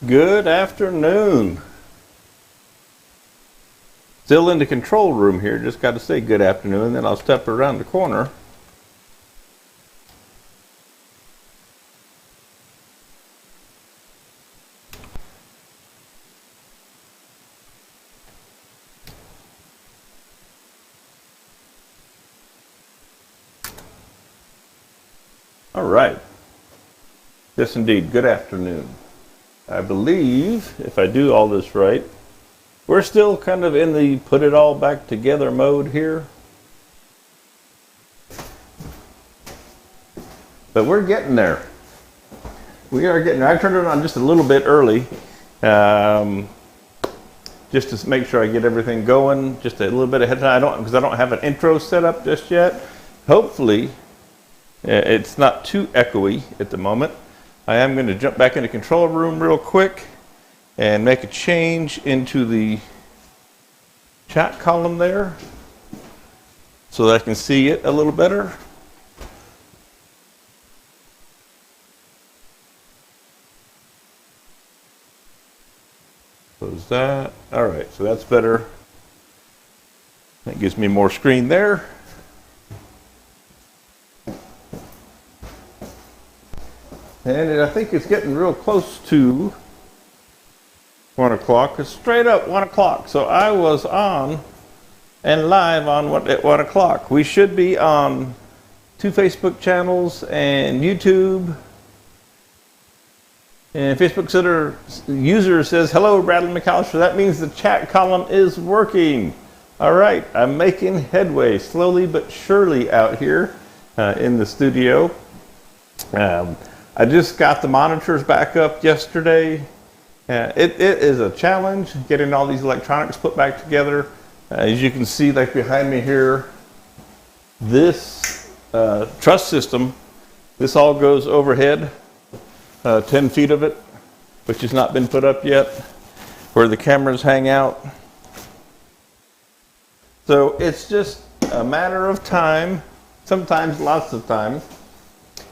Good afternoon. Still in the control room here, just got to say good afternoon, then I'll step around the corner. All right. Yes, indeed. Good afternoon. I believe, if I do all this right, we're still kind of in the put it all back together mode here. But we're getting there. We are getting there. I turned it on just a little bit early, just to make sure I get everything going just a little bit ahead of time. Because I don't have an intro set up just yet. Hopefully, it's not too echoey at the moment. I am going to jump back in the control room real quick and make a change into the chat column there so that I can see it a little better. Close that. All right, so that's better. That gives me more screen there. And I think it's getting real close to 1 o'clock. It's straight up 1 o'clock. So I was on and live on at 1 o'clock. We should be on 2 Facebook channels and YouTube. And Facebook user says, hello, Bradley McAllister. That means the chat column is working. All right, I'm making headway slowly but surely out here in the studio. I just got the monitors back up yesterday. It is a challenge getting all these electronics put back together. As you can see, like behind me here, this truss system, this all goes overhead, 10 feet of it, which has not been put up yet, where the cameras hang out. So it's just a matter of time, sometimes lots of time.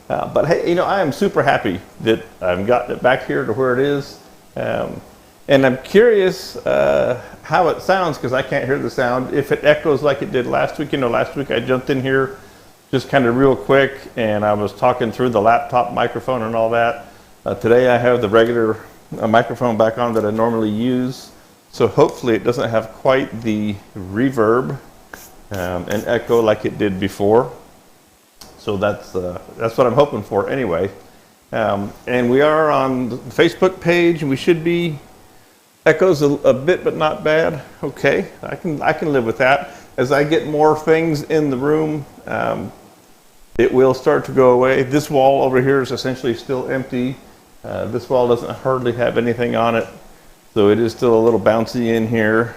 But hey, you know, I am super happy that I've gotten it back here to where it is. And I'm curious how it sounds, because I can't hear the sound. If it echoes like it did last week. You know, last week I jumped in here just kind of real quick and I was talking through the laptop microphone and all that. Today I have the regular microphone back on that I normally use. So hopefully it doesn't have quite the reverb and echo like it did before. So that's what I'm hoping for anyway. And we are on the Facebook page, and we should be echoes a bit, but not bad. Okay, I can live with that. As I get more things in the room, it will start to go away. This wall over here is essentially still empty. This wall doesn't hardly have anything on it, so it is still a little bouncy in here.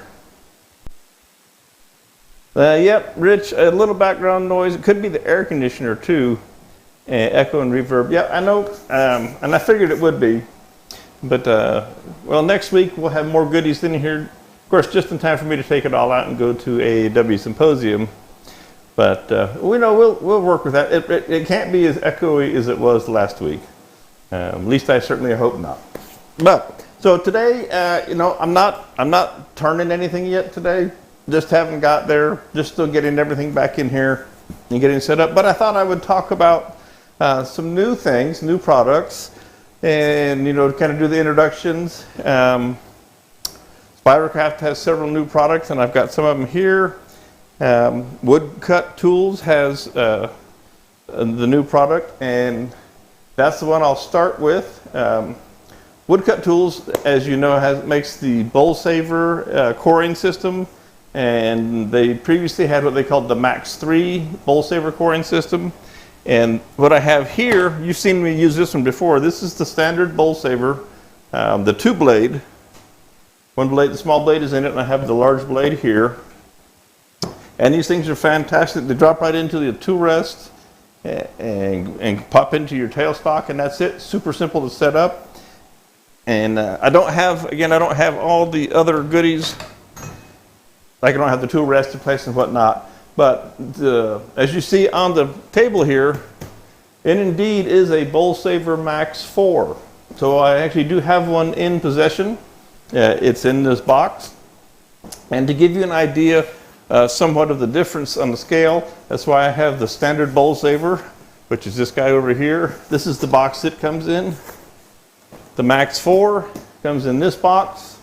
Yep, Rich, a little background noise. It could be the air conditioner too, echo and reverb. Yeah, I know, and I figured it would be. But, well, next week we'll have more goodies in here. Of course, just in time for me to take it all out and go to AAW Symposium. But, we know we'll work with that. It can't be as echoey as it was last week. At least I certainly hope not. But, so today, you know, I'm not turning anything yet today. Just haven't got there, just still getting everything back in here and getting set up. But I thought I would talk about some new things, new products, and, you know, kind of do the introductions. Spiracraft has several new products, and I've got some of them here. Woodcut Tools has the new product, and that's the one I'll start with. Woodcut Tools, as you know, makes the bowl saver coring system. And they previously had what they called the Max 3 bowl saver coring system. And what I have here, you've seen me use this one before. This is the standard bowl saver, the 2-blade. One blade, the small blade is in it, and I have the large blade here. And these things are fantastic. They drop right into the tool rest and pop into your tailstock, and that's it. Super simple to set up. And I don't have all the other goodies. Like I don't have the tool rest in place and whatnot. But as you see on the table here, it indeed is a Bowl Saver Max 4. So I actually do have one in possession. It's in this box. And to give you an idea somewhat of the difference on the scale, that's why I have the standard bowl saver, which is this guy over here. This is the box it comes in. The Max 4 comes in this box,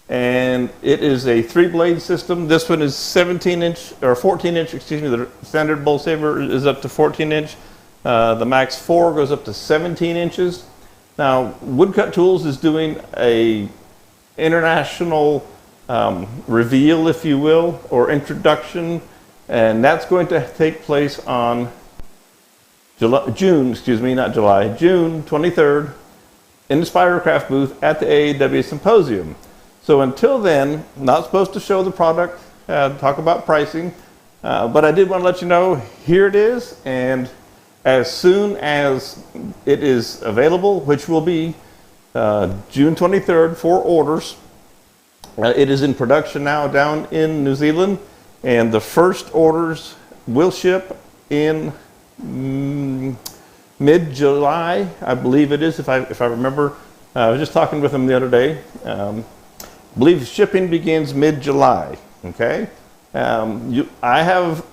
and it is a 3-blade system. This one is 17-inch or 14-inch, excuse me. The standard bowl saver is up to 14-inch. The Max 4 goes up to 17 inches. Now, Woodcut Tools is doing a international reveal, if you will, or introduction, and that's going to take place on June 23rd in the Spiracraft booth at the AAW Symposium. So until then, not supposed to show the product, talk about pricing, but I did want to let you know, here it is, and as soon as it is available, which will be June 23rd for orders, it is in production now down in New Zealand, and the first orders will ship in mid-July, I believe it is, if I remember. I was just talking with them the other day. I believe shipping begins mid-July, okay? I have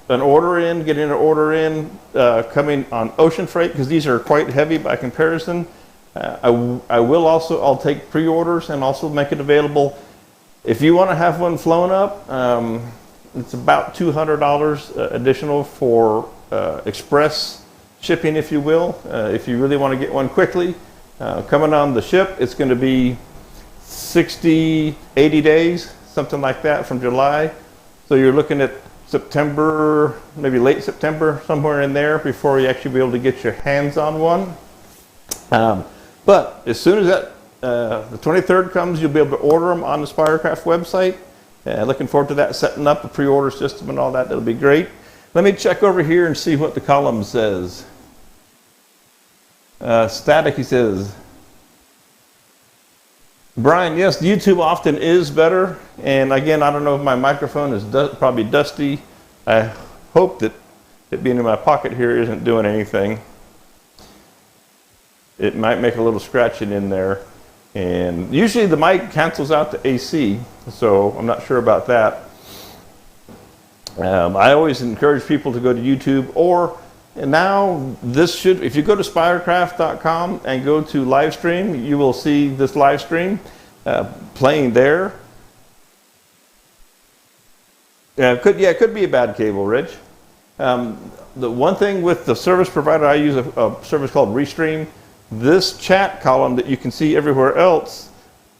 an order in, getting an order in, coming on ocean freight, because these are quite heavy by comparison. I'll take pre-orders and also make it available. If you want to have one flown up, it's about $200 additional for express shipping, if you will. If you really want to get one quickly, coming on the ship, it's going to be 60, 80 days, something like that from July. So you're looking at September, maybe late September, somewhere in there before you actually be able to get your hands on one. But as soon as the 23rd comes, you'll be able to order them on the Spiracraft website. Looking forward to that, setting up a pre-order system and all that. That'll be great. Let me check over here and see what the column says. Static, he says. Brian, yes, YouTube often is better. And again, I don't know if my microphone is probably dusty. I hope that it being in my pocket here isn't doing anything. It might make a little scratching in there. And usually the mic cancels out the AC, so I'm not sure about that. I always encourage people to go to YouTube, or now if you go to spiracraft.com and go to live stream, you will see this live stream playing there. It could be a bad cable, Rich. The one thing with the service provider, I use a service called Restream. This chat column that you can see everywhere else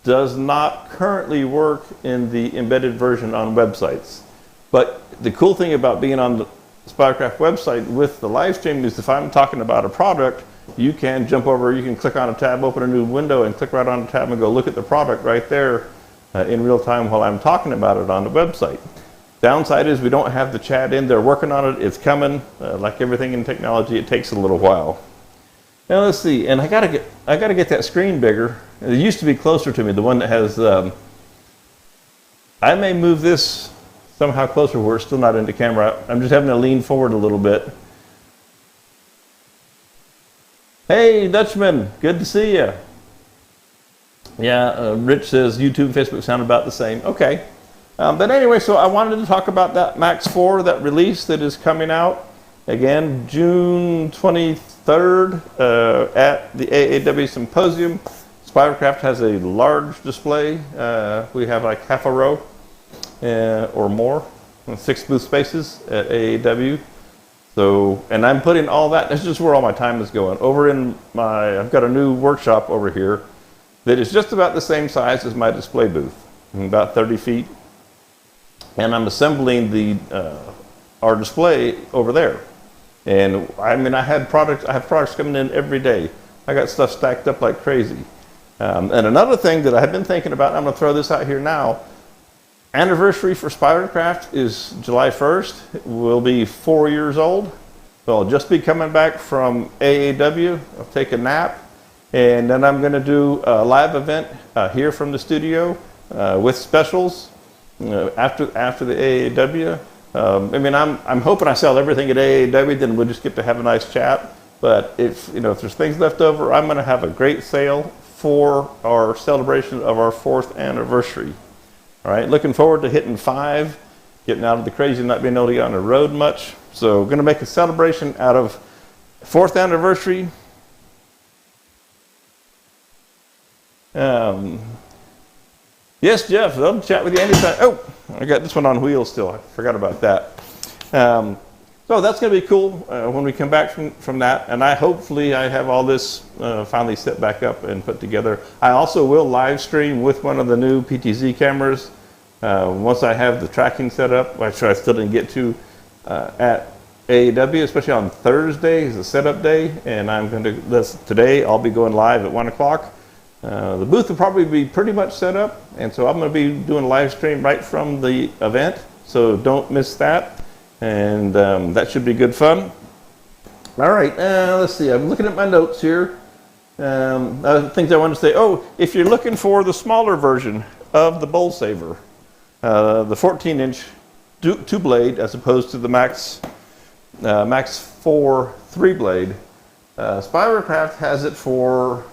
does not currently work in the embedded version on websites. But the cool thing about being on the Spiracraft website with the live stream is if I'm talking about a product, you can jump over, you can click on a tab, open a new window, and click right on the tab and go look at the product right there in real time while I'm talking about it on the website. Downside is we don't have the chat in. They're working on it. It's coming. Like everything in technology, it takes a little while. Now let's see, and I gotta get that screen bigger. It used to be closer to me, the one that has. I may move this somehow closer where it's still not in the camera. I'm just having to lean forward a little bit. Hey, Dutchman, good to see you. Yeah, Rich says YouTube and Facebook sound about the same. Okay, but anyway, so I wanted to talk about that Max 4, that release that is coming out. Again, June 23rd at the AAW Symposium. Spiracraft has a large display. We have like half a row or more, 6 booth spaces at AAW. So, and I'm putting all that, that's just where all my time is going. Over in I've got a new workshop over here that is just about the same size as my display booth, about 30 feet. And I'm assembling our display over there. And I mean, I have products coming in every day. I got stuff stacked up like crazy. And another thing that I've been thinking about, I'm gonna throw this out here now. Anniversary for Spiracraft is July 1st. It will be 4 years old. So I'll just be coming back from AAW. I'll take a nap. And then I'm gonna do a live event here from the studio with specials after the AAW. I mean, I'm hoping I sell everything at AAW, then we'll just get to have a nice chat. But if there's things left over, I'm going to have a great sale for our celebration of our 4th anniversary. All right, looking forward to hitting 5, getting out of the crazy of not being able to get on the road much. So we're going to make a celebration out of 4th anniversary. Yes, Jeff, I'll chat with you anytime. Oh, I got this one on wheels still. I forgot about that. So that's going to be cool when we come back from that. And hopefully I have all this finally set back up and put together. I also will live stream with one of the new PTZ cameras once I have the tracking set up, which I still didn't get to at AAW, especially on Thursday is the setup day. And I'm going to, today I'll be going live at 1 o'clock. The booth will probably be pretty much set up. And so I'm going to be doing a live stream right from the event. So don't miss that. And that should be good fun. All right, let's see. I'm looking at my notes here. Things I want to say. Oh, if you're looking for the smaller version of the bowl saver, the 14-inch 2-blade as opposed to the Max 4 3-blade, Spiracraft has it for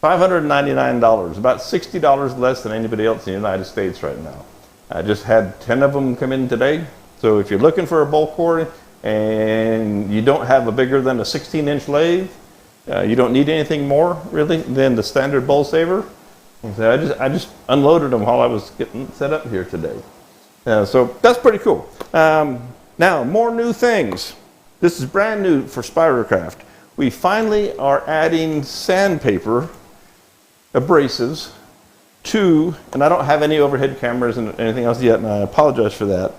$599, about $60 less than anybody else in the United States right now. I just had 10 of them come in today. So if you're looking for a bowl core and you don't have a bigger than a 16-inch lathe, you don't need anything more really than the standard bowl saver. So I just unloaded them while I was getting set up here today. So that's pretty cool. Now more new things. This is brand new for Spiracraft. We finally are adding Sandpaper Abrasives to, and I don't have any overhead cameras and anything else yet, and I apologize for that.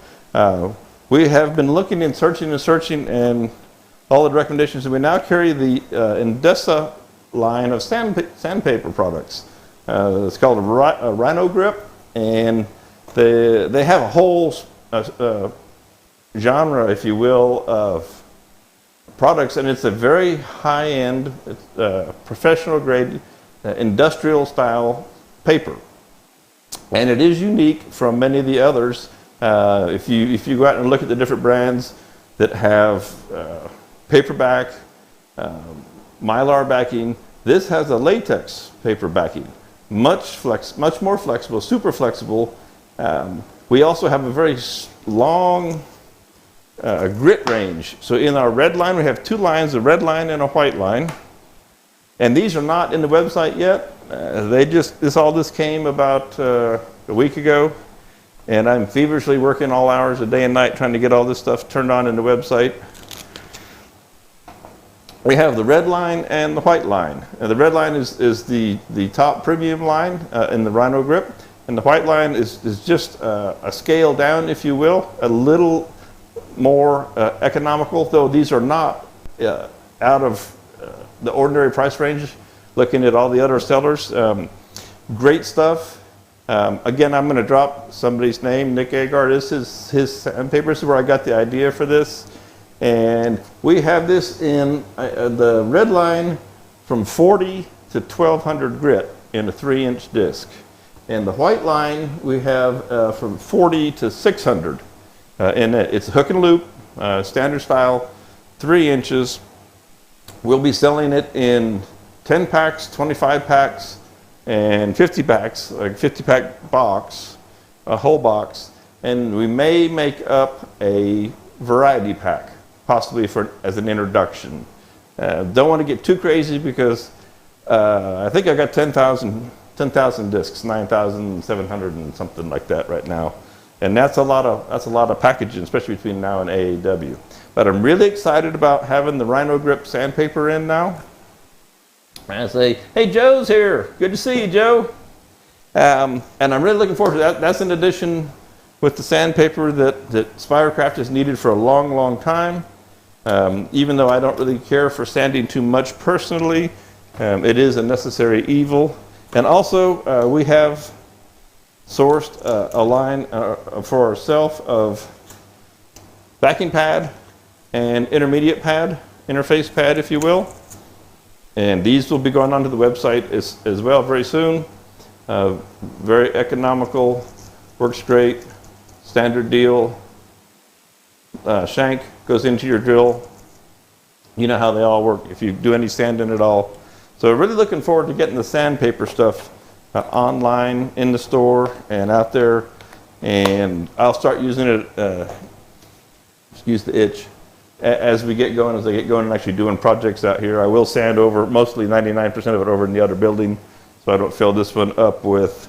We have been looking and searching and all the recommendations, and we now carry the Indesa line of sandpaper products. It's called a Rhino Grip, and they have a whole genre, if you will, of products, and it's a very high-end, professional grade, industrial style paper. And it is unique from many of the others. If you go out and look at the different brands that have paperback, mylar backing, this has a latex paper backing, much more flexible, super flexible. We also have a very long grit range. So in our red line, we have 2 lines, a red line and a white line. And these are not in the website yet. This came about a week ago. And I'm feverishly working all hours of day and night trying to get all this stuff turned on in the website. We have the red line and the white line. The red line is the top premium line in the Rhino Grip. And the white line is just a scale down, if you will, a little more economical, though these are not out of the ordinary price range, looking at all the other sellers. Great stuff. Again, I'm going to drop somebody's name. Nick Agar, this is his sandpaper. This is where I got the idea for this. And we have this in the red line from 40 to 1200 grit in a 3-inch disc. And the white line we have from 40 to 600 in it. It's a hook and loop, standard style, 3 inches. We'll be selling it in 10 packs, 25 packs, and 50 packs, like 50-pack box, a whole box, and we may make up a variety pack, possibly as an introduction. Don't want to get too crazy because I think I got 10,000 discs, 9,700 and something like that right now, and that's a lot of packaging, especially between now and AAW. But I'm really excited about having the Rhino Grip sandpaper in now. And I say, hey, Joe's here. Good to see you, Joe. And I'm really looking forward to that. That's in addition with the sandpaper that Spiracraft has needed for a long, long time. Even though I don't really care for sanding too much personally, it is a necessary evil. And also, we have sourced a line for ourselves of backing pad and intermediate pad, interface pad, if you will. And these will be going onto the website as well very soon. Very economical, works great, standard deal. Shank goes into your drill. You know how they all work if you do any sanding at all. So really looking forward to getting the sandpaper stuff online, in the store, and out there. And I'll start using it, excuse the itch, as we get going, as I get going and actually doing projects out here. I will sand over, mostly 99% of it over in the other building, so I don't fill this one up with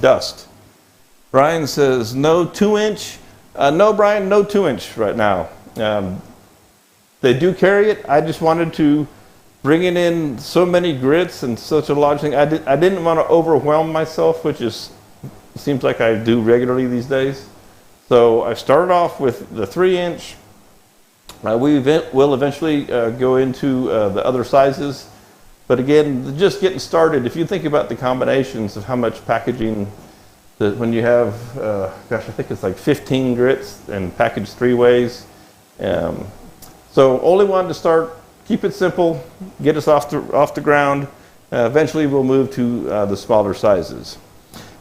dust. Brian says, no 2-inch. No, Brian, no 2-inch right now. They do carry it. I just wanted to bring it in so many grits and such a large thing. I didn't want to overwhelm myself, which seems like I do regularly these days. So I started off with the 3-inch. We will eventually go into the other sizes. But again, just getting started, if you think about the combinations of how much packaging, that when you have, gosh, I think it's like 15 grits and packaged 3 ways. So only wanted to start, keep it simple, get us off the ground. Eventually we'll move to the smaller sizes.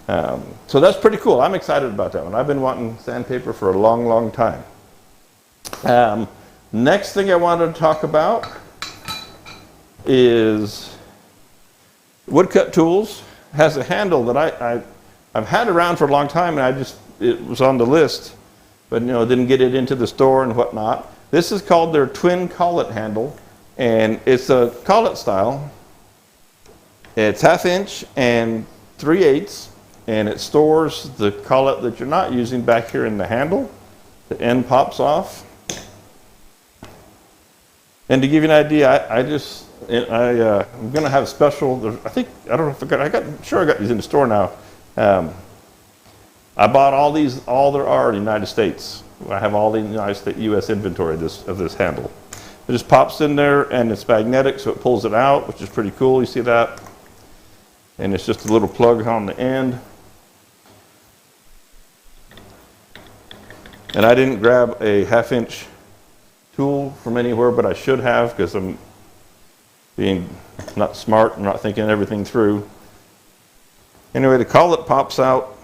So that's pretty cool. I'm excited about that one. I've been wanting sandpaper for a long, long time. Next thing I wanted to talk about is woodcut tools. Has a handle that I've had around for a long time, and it was on the list, but didn't get it into the store and whatnot. This is called their twin collet handle, and it's a collet style. It's 1/2 inch and 3/8, and it stores the collet that you're not using back here in the handle. The end pops off. And to give you an idea, I'm going to have a special. I don't know if I'm sure I got these in the store now. I bought all there are in the United States. I have all the U.S. inventory of this handle. It just pops in there, and it's magnetic, so it pulls it out, which is pretty cool. You see that? And it's just a little plug on the end. And I didn't grab a 1/2 inch tool from anywhere, but I should have, because I'm being not smart and not thinking everything through. Anyway, the collet pops out.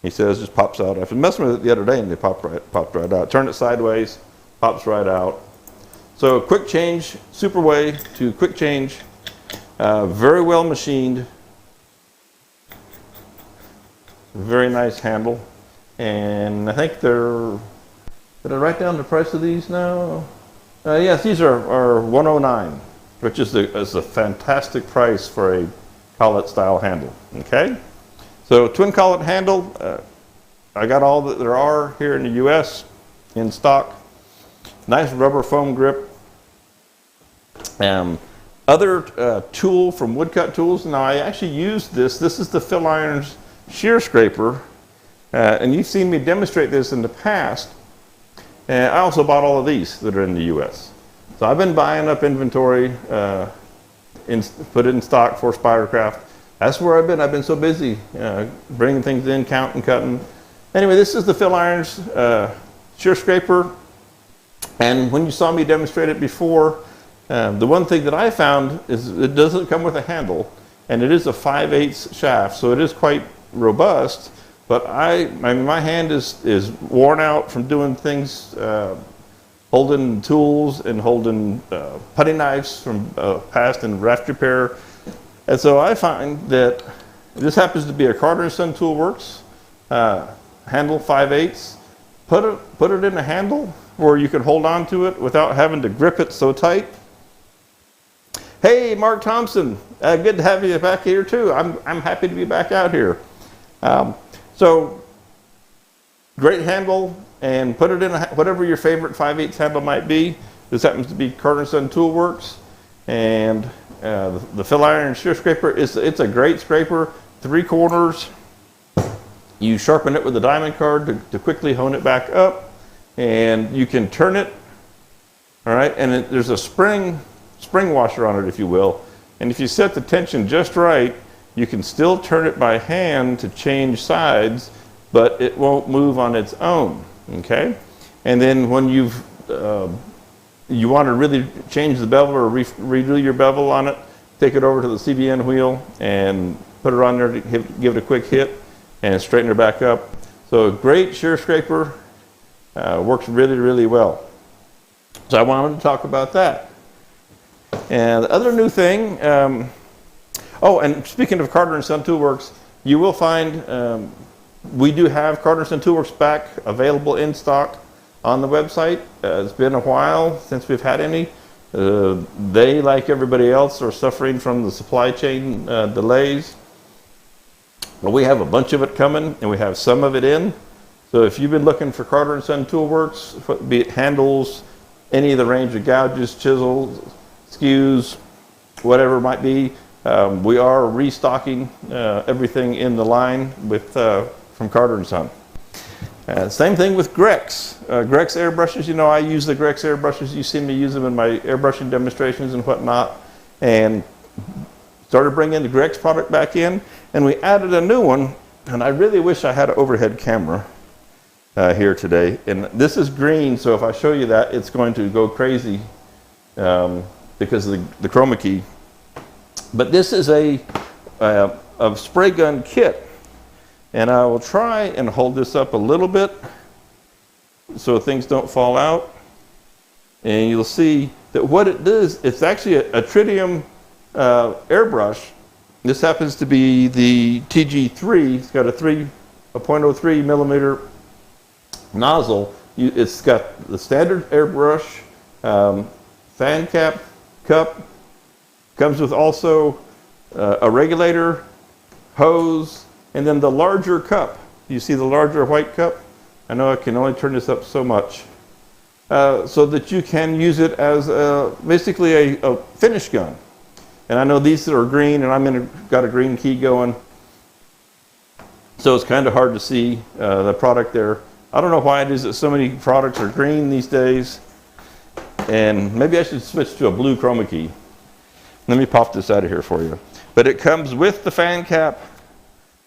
He says just pops out. I've been messing with it the other day and they popped right out. Turn it sideways, pops right out. So quick change, super way to quick change. Very well machined. Very nice handle. And I think did I write down the price of these now? Yes, these are $109, which is a fantastic price for a collet style handle. Okay? So twin collet handle, I got all that there are here in the U.S. in stock. Nice rubber foam grip. Other tool from Woodcut Tools. Now I actually used this. This is the Phil Irons shear scraper, and you've seen me demonstrate this in the past. And I also bought all of these that are in the U.S. So I've been buying up inventory, put it in stock for Spiracraft. That's where I've been. I've been so busy bringing things in, counting, cutting. Anyway, this is the Phil Irons shear scraper. And when you saw me demonstrate it before, the one thing that I found is it doesn't come with a handle, and it is a 5/8 shaft, so it is quite robust. But my hand is worn out from doing things, holding tools and holding putty knives from past and raft repair. And so I find that this happens to be a Carter & Son Tool Works handle 5/8. Put it in a handle where you can hold on to it without having to grip it so tight. Hey, Mark Thompson, good to have you back here too. I'm happy to be back out here. So great handle, and put it in whatever your favorite 5/8 handle might be. This happens to be Carter & Son Tool Works, and the Phil Irons shear scraper it's a great scraper. 3 corners. You sharpen it with a diamond card to quickly hone it back up, and you can turn it. All right, and there's a spring washer on it, if you will. And if you set the tension just right, you can still turn it by hand to change sides, but it won't move on its own. Okay, and then when you want to really change the bevel or redo your bevel on it, take it over to the CBN wheel and put it on there to give it a quick hit and straighten it back up. So a great shear scraper. Works really, really well. So I wanted to talk about that. And the other new thing, oh, and speaking of Carter & Son Toolworks, you will find we do have Carter & Son Toolworks back available in stock on the website. It's been a while since we've had any. They, like everybody else, are suffering from the supply chain delays. But we have a bunch of it coming, and we have some of it in. So if you've been looking for Carter & Son Toolworks, be it handles, any of the range of gouges, chisels, skews, whatever it might be, we are restocking everything in the line with from Carter & Son. Same thing with Grex. Grex airbrushes, you know, I use the Grex airbrushes. You see me use them in my airbrushing demonstrations and whatnot. And started bringing the Grex product back in. And we added a new one. And I really wish I had an overhead camera here today. And this is green, so if I show you that, it's going to go crazy because of the chroma key. But this is a spray gun kit. And I will try and hold this up a little bit so things don't fall out. And you'll see that what it does, it's actually a tritium airbrush. This happens to be the TG3. It's got a 0.03 millimeter nozzle. It's got the standard airbrush, fan cap, cup. Comes with also a regulator, hose, and then the larger cup. You see the larger white cup? I know I can only turn this up so much. So that you can use it as basically a finish gun. And I know these are green, and I've got a green key going. So it's kind of hard to see the product there. I don't know why it is that so many products are green these days. And maybe I should switch to a blue chroma key. Let me pop this out of here for you. But it comes with the fan cap,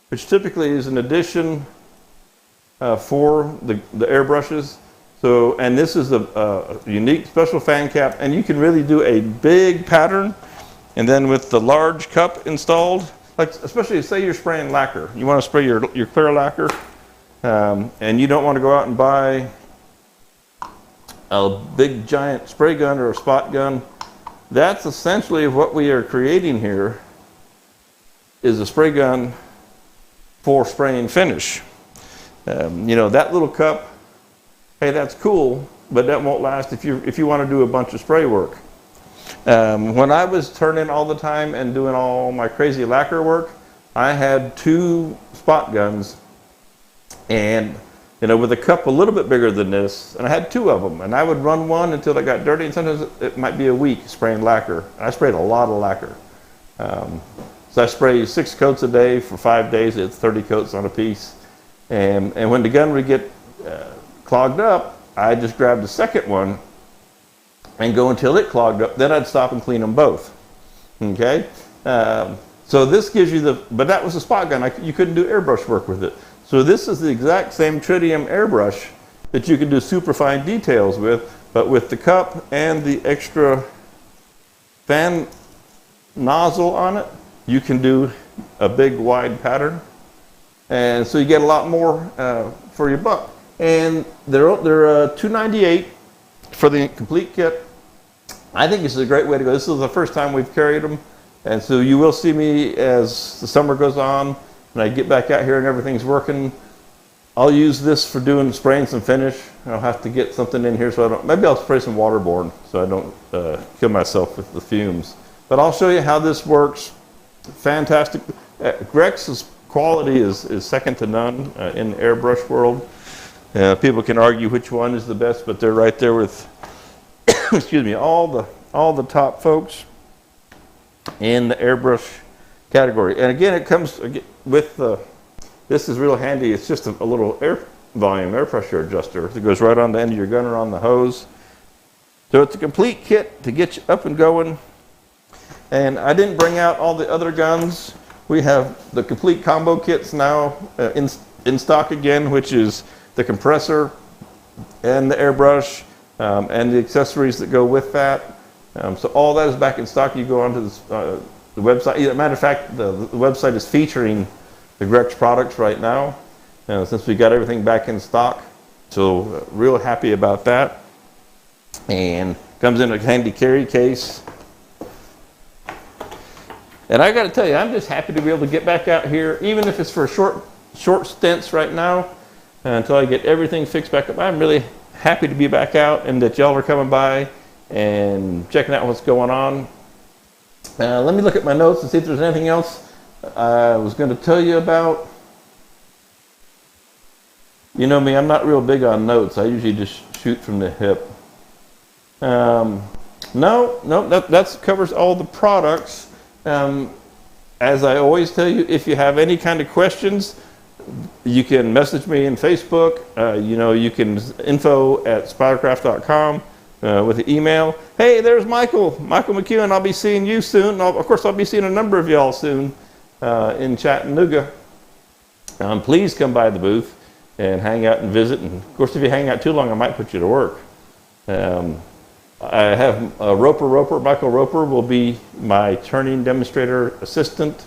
which typically is an addition for the airbrushes. So, and this is a unique special fan cap, and you can really do a big pattern. And then with the large cup installed, like especially say you're spraying lacquer, you want to spray your clear lacquer, and you don't want to go out and buy a big giant spray gun or a spot gun. That's essentially what we are creating here, is a spray gun for spray and finish. You know, that little cup, hey, that's cool, but that won't last if you want to do a bunch of spray work. When I was turning all the time and doing all my crazy lacquer work, I had 2 spot guns, and you know, with a cup a little bit bigger than this, and I had 2 of them, and I would run one until it got dirty, and sometimes it might be a week spraying lacquer. And I sprayed a lot of lacquer. So I spray 6 coats a day for 5 days. It's 30 coats on a piece. And when the gun would get clogged up, I just grabbed the second one and go until it clogged up. Then I'd stop and clean them both. Okay? So this gives you but that was a spot gun. You couldn't do airbrush work with it. So this is the exact same tritium airbrush that you can do superfine details with, but with the cup and the extra fan nozzle on it, you can do a big wide pattern. And so you get a lot more for your buck. And they're $298 for the complete kit. I think this is a great way to go. This is the first time we've carried them. And so you will see me as the summer goes on, and I get back out here and everything's working. I'll use this for doing spraying some finish. I'll have to get something in here so maybe I'll spray some waterborne so I don't kill myself with the fumes. But I'll show you how this works. Fantastic. Grex's quality is second to none in the airbrush world. People can argue which one is the best, but they're right there with, excuse me, all the top folks in the airbrush category. And again, it comes with this is real handy. It's just a little air pressure adjuster that goes right on the end of your gun or on the hose. So it's a complete kit to get you up and going. And I didn't bring out all the other guns. We have the complete combo kits now in stock again, which is the compressor and the airbrush and the accessories that go with that. So all that is back in stock. You go onto the website. As a matter of fact, the website is featuring the Grex products right now, since we got everything back in stock. So real happy about that. And comes in a handy carry case. And I got to tell you, I'm just happy to be able to get back out here, even if it's for short stints right now, until I get everything fixed back up. I'm really happy to be back out and that y'all are coming by and checking out what's going on. Let me look at my notes and see if there's anything else I was going to tell you about. You know me, I'm not real big on notes. I usually just shoot from the hip. No, that covers all the products. As I always tell you, if you have any kind of questions, you can message me in Facebook. You can info@spiracraft.com with an email. Hey, there's Michael McEwen. I'll be seeing you soon. Of course, I'll be seeing a number of y'all soon in Chattanooga. Please come by the booth and hang out and visit. And of course, if you hang out too long, I might put you to work. I have Michael Roper will be my turning demonstrator assistant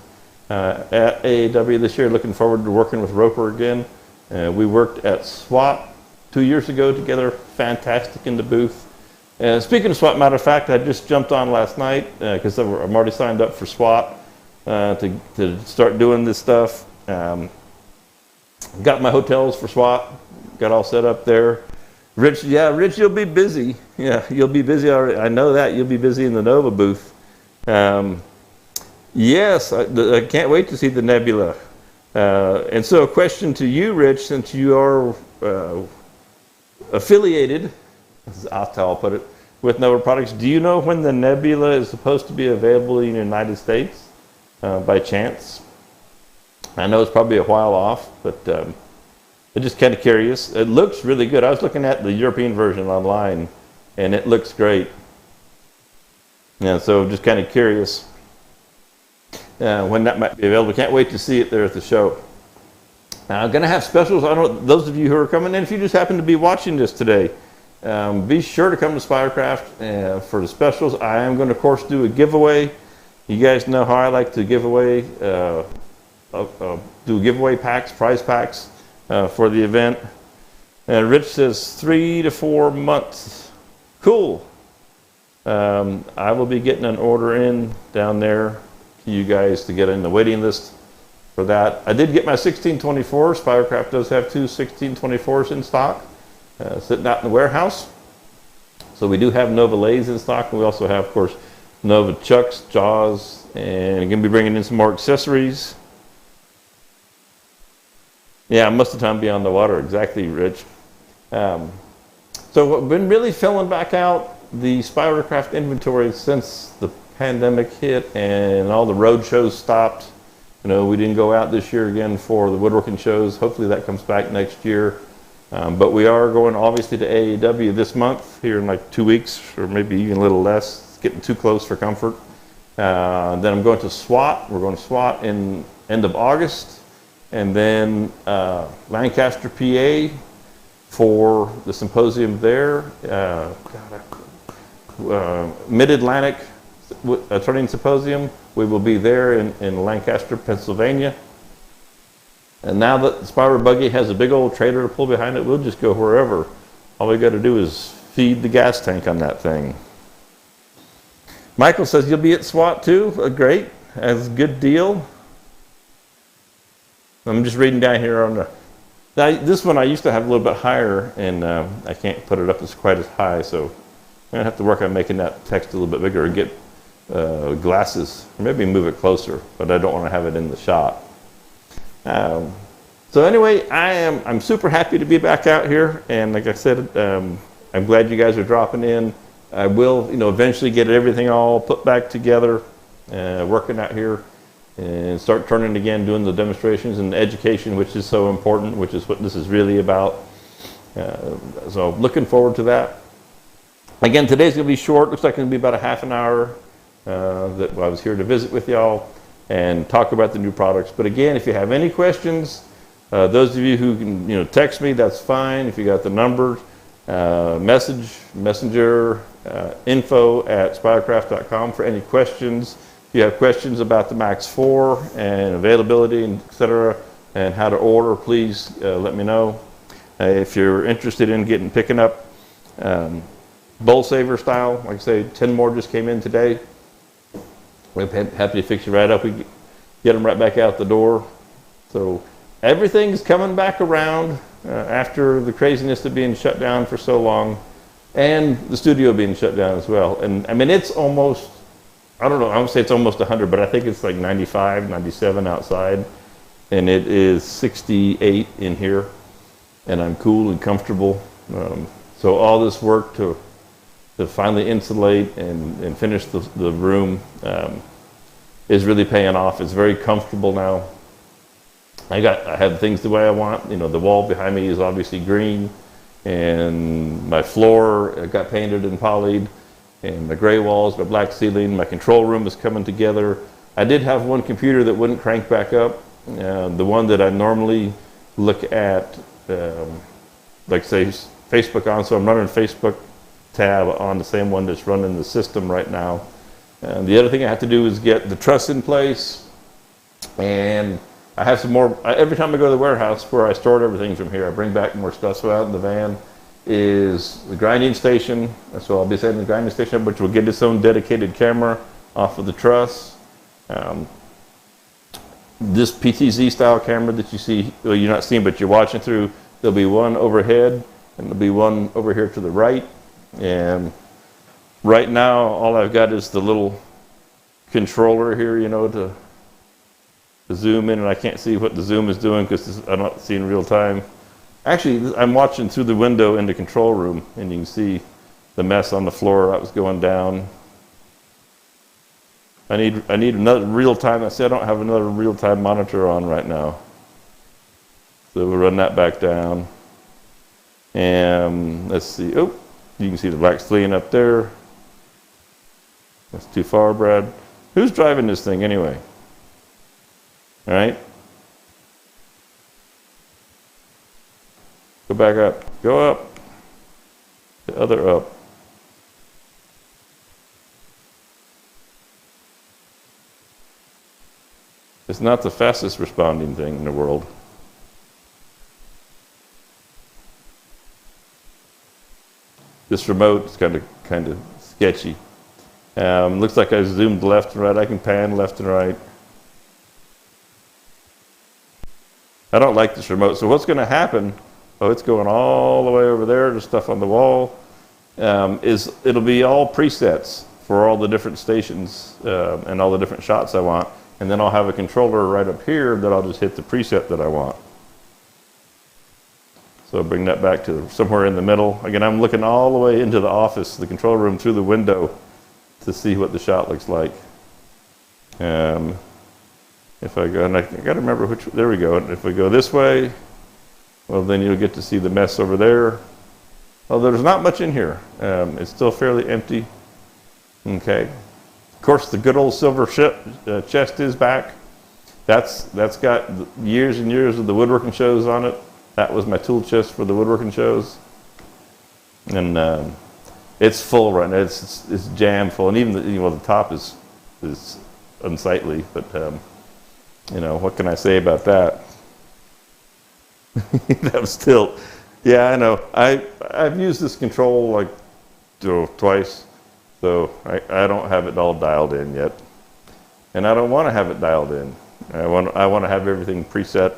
at AAW this year. Looking forward to working with Roper again. We worked at SWAT 2 years ago together. Fantastic in the booth. Speaking of SWAT, matter of fact, I just jumped on last night because I'm already signed up for SWAT to start doing this stuff. Got my hotels for SWAT. Got all set up there. Rich, you'll be busy. Yeah, you'll be busy already. I know that. You'll be busy in the Nova booth. Yes, I can't wait to see the Nebula. And so a question to you, Rich, since you are affiliated, that's how I'll put it, with Nova Products, do you know when the Nebula is supposed to be available in the United States by chance? I know it's probably a while off, but I'm just kind of curious. It looks really good. I was looking at the European version online, and it looks great. Yeah, so just kind of curious when that might be available. Can't wait to see it there at the show. Now, I'm going to have specials. I don't know, those of you who are coming in, if you just happen to be watching this today, be sure to come to Spiracraft for the specials. I am going to, of course, do a giveaway. You guys know how I like to give away, do giveaway packs, prize packs. For the event. Rich says 3 to 4 months. Cool. I will be getting an order in down there to you guys to get in the waiting list for that. I did get my 1624. Spiracraft does have 2 1624s in stock sitting out in the warehouse. So we do have Nova Lays in stock. And we also have, of course, Nova Chucks, Jaws, and going to be bringing in some more accessories. Yeah, most of the time be on the water, exactly, Rich. So we've been really filling back out the Spiracraft inventory since the pandemic hit and all the road shows stopped. We didn't go out this year again for the woodworking shows. Hopefully that comes back next year. But we are going obviously to AAW this month here in like 2 weeks, or maybe even a little less. It's getting too close for comfort. Then I'm going to SWAT. We're going to SWAT in end of August. And then Lancaster, PA for the symposium there. Mid-Atlantic Turning Symposium. We will be there in Lancaster, Pennsylvania. And now that the Spire Buggy has a big old trailer to pull behind it, we'll just go wherever. All we got to do is feed the gas tank on that thing. Michael says you'll be at SWAT too. Great. That's a good deal. I'm just reading down here on this one I used to have a little bit higher, and I can't put it up as quite as high, so I'm going to have to work on making that text a little bit bigger and get glasses, or maybe move it closer, but I don't want to have it in the shot. So anyway, I'm super happy to be back out here, and like I said, I'm glad you guys are dropping in. I will, eventually get everything all put back together, working out here, and start turning again, doing the demonstrations and the education, which is so important, which is what this is really about. So looking forward to that. Again, today's going to be short. Looks like it's going to be about a half an hour that I was here to visit with y'all and talk about the new products. But again, if you have any questions, those of you who can text me, that's fine. If you got the number, messenger, info@spiracraft.com for any questions. If you have questions about the Max 4 and availability, and etc., and how to order, please let me know. If you're interested in picking up bowl saver style, like I say, 10 more just came in today. We're happy to fix you right up. We get them right back out the door. So everything's coming back around after the craziness of being shut down for so long, and the studio being shut down as well. And I mean, it's almost, I don't know, I would say it's almost 100, but I think it's like 95, 97 outside, and it is 68 in here, and I'm cool and comfortable. So all this work to finally insulate and finish the room is really paying off. It's very comfortable now. I have things the way I want. You know, the wall behind me is obviously green, and my floor got painted and polyed, and the gray walls, my black ceiling, my control room is coming together. I did have one computer that wouldn't crank back up. The one that I normally look at, like say Facebook on, so I'm running Facebook tab on the same one that's running the system right now. The other thing I have to do is get the truss in place, and I have some more. Every time I go to the warehouse where I stored everything from here, I bring back more stuff. So out in the van is the grinding station. So I'll be setting the grinding station up, which will get its own dedicated camera off of the truss. This PTZ style camera that you see, well, you're not seeing, but you're watching through, there'll be one overhead, and there'll be one over here to the right. And right now, all I've got is the little controller here, you know, to zoom in, and I can't see what the zoom is doing because I'm not seeing real time. Actually, I'm watching through the window in the control room, and you can see the mess on the floor that was going down. I need another real time. I see I don't have another real time monitor on right now, so we'll run that back down. And let's see. Oh, you can see the black ceiling up there. That's too far, Brad. Who's driving this thing anyway? All right. Go back up. Go up. The other up. It's not the fastest responding thing in the world. This remote is kind of sketchy. Looks like I zoomed left and right. I can pan left and right. I don't like this remote. So what's going to happen? Oh, it's going all the way over there to stuff on the wall. Is it'll be all presets for all the different stations and all the different shots I want. And then I'll have a controller right up here that I'll just hit the preset that I want. So bring that back to somewhere in the middle. Again, I'm looking all the way into the office, the control room, through the window to see what the shot looks like. If I go, and I got to remember which, there we go. And if we go this way, well, then you'll get to see the mess over there. Well, there's not much in here. It's still fairly empty. Okay. Of course, the good old silver chest is back. That's got years and years of the woodworking shows on it. That was my tool chest for the woodworking shows. And it's full right now. It's jam full. And even the top is unsightly, but you know, what can I say about that? That was still, yeah, I know. I've used this control like twice, so I don't have it all dialed in yet, and I don't want to have it dialed in. I want to have everything preset,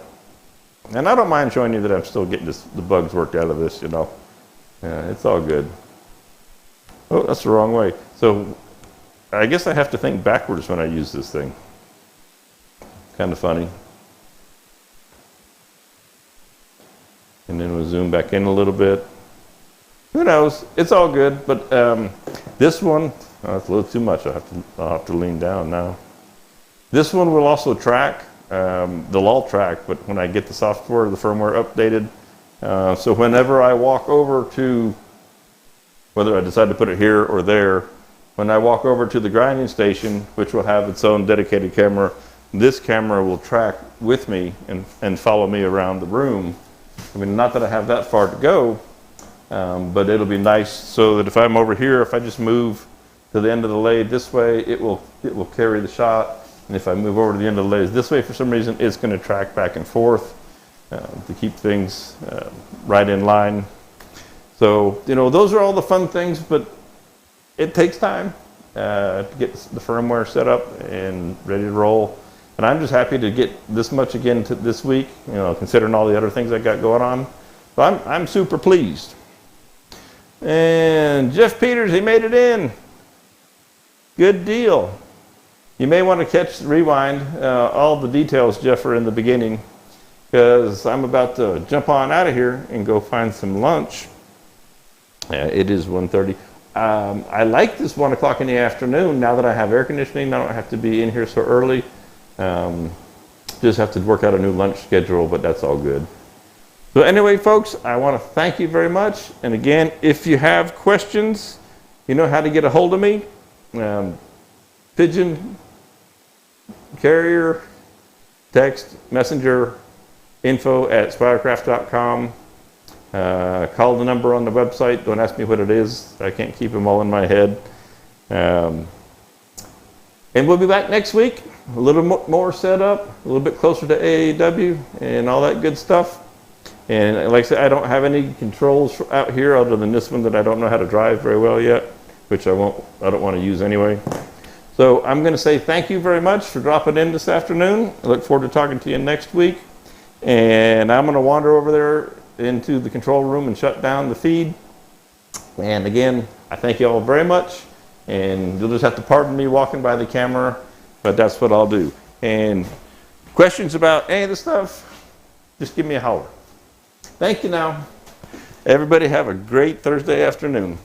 and I don't mind showing you that I'm still getting the bugs worked out of this. You know, yeah, it's all good. Oh, that's the wrong way. So I guess I have to think backwards when I use this thing. Kind of funny. And then we'll zoom back in a little bit. Who knows? It's all good. But this one, oh, it's a little too much. I'll have to lean down now. This one will also track. They'll all track, but when I get the software, the firmware updated. So whenever I walk over to, whether I decide to put it here or there, when I walk over to the grinding station, which will have its own dedicated camera, this camera will track with me and follow me around the room. I mean, not that I have that far to go, but it'll be nice so that if I'm over here, if I just move to the end of the lathe this way, it will carry the shot. And if I move over to the end of the lathe this way, for some reason, it's going to track back and forth. to keep things right in line. So, you know, those are all the fun things, but it takes time to get the firmware set up and ready to roll. And I'm just happy to get this much again this week, you know, considering all the other things I got going on. So I'm super pleased. And Jeff Peters, he made it in. Good deal. You may want to rewind. All the details, Jeff, are in the beginning, because I'm about to jump on out of here and go find some lunch. It is 1:30. I like this 1 o'clock in the afternoon. Now that I have air conditioning, I don't have to be in here so early. Just have to work out a new lunch schedule, but that's all good. So anyway, folks, I want to thank you very much. And again, if you have questions, you know how to get a hold of me. Pigeon, carrier, text, messenger, info@spiracraft.com. Call the number on the website. Don't ask me what it is. I can't keep them all in my head. And we'll be back next week. A little more set up, a little bit closer to AAW and all that good stuff. And like I said, I don't have any controls out here other than this one that I don't know how to drive very well yet, which I don't want to use anyway. So I'm going to say thank you very much for dropping in this afternoon. I look forward to talking to you next week. And I'm going to wander over there into the control room and shut down the feed. And again, I thank you all very much. And you'll just have to pardon me walking by the camera, but that's what I'll do. And questions about any of the stuff, just give me a holler. Thank you now. Everybody have a great Thursday afternoon.